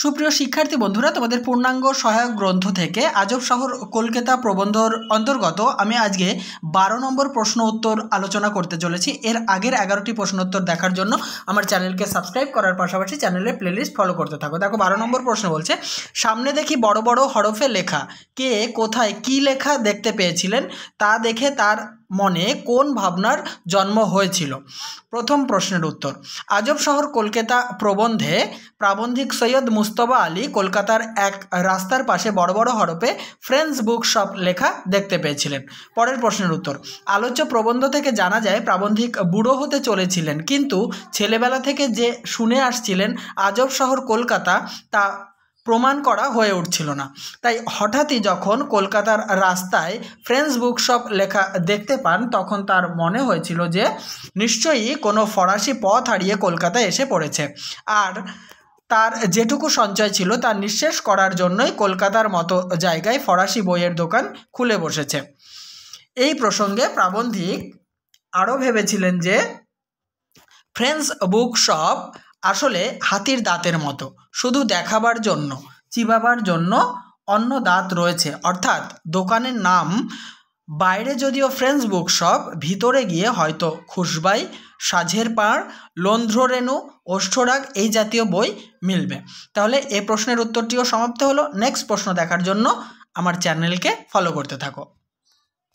সুপ্রিয় শিক্ষার্থী বন্ধুরা, তোমাদের পূর্ণাঙ্গ সহায়ক গ্রন্থ থেকে আজব শহর কলকাতা প্রবন্ধর অন্তর্গত আমি আজকে 12 নম্বর প্রশ্ন উত্তর আলোচনা করতে চলেছি। এর আগের 11টি প্রশ্ন উত্তর দেখার জন্য আমার চ্যানেলকে সাবস্ক্রাইব করার পাশাপাশি চ্যানেলের প্লেলিস্ট ফলো করতে থাকো। দেখো 12 নম্বর প্রশ্ন বলছে, সামনে দেখি বড় বড় হরফে লেখা, কে কোথায় কি লেখা দেখতে পেয়েছিলেন, তা দেখে তার মনে কোন ভাবনার জন্ম হয়েছিল। প্রথম প্রশ্নের উত্তর, আজব শহর কলকাতা প্রবন্ধে প্রাবন্ধিক সৈয়দ মুস্তফা আলী কলকাতার এক রাস্তার পাশে বড় বড় হরফে ফ্রেন্ডস বুক শপ লেখা দেখতে পেয়েছিলেন। পরের প্রশ্নের উত্তর, আলোচ্য প্রবন্ধ থেকে জানা যায় প্রাবন্ধিক বুড়ো হতে চলেছিলেন, কিন্তু ছেলেবেলা থেকে যে শুনে আসছিলেন আজব শহর কলকাতা তা প্রমাণ করা হয়ে উঠছিল না। তাই হঠাৎই যখন কলকাতার রাস্তায় ফ্রেন্ডস বুক শপ লেখা দেখতে পান, তখন তার মনে হয়েছিল যে নিশ্চয়ই কোনো ফরাসি পথ হারিয়ে কলকাতায় এসে পড়েছে, আর তার যেটুকু সঞ্চয় ছিল তা নিঃশেষ করার জন্যই কলকাতার মতো জায়গায় ফরাসি বইয়ের দোকান খুলে বসেছে। এই প্রসঙ্গে প্রাবন্ধিক আরও ভেবেছিলেন যে ফ্রেন্ডস বুক শপ আসলে হাতির দাঁতের মতো, শুধু দেখাবার জন্য, চিবাবার জন্য অন্য দাঁত রয়েছে। অর্থাৎ দোকানের নাম বাইরে যদিও ফ্রেন্ডস বুক শপ, ভিতরে গিয়ে হয়তো খুশবাই, সাঝের পাড়, লন্ধ্ররেণু, ওষ্ঠরাগ এই জাতীয় বই মিলবে। তাহলে এই প্রশ্নের উত্তরটিও সমাপ্ত হলো। নেক্সট প্রশ্ন দেখার জন্য আমার চ্যানেলকে ফলো করতে থাকো।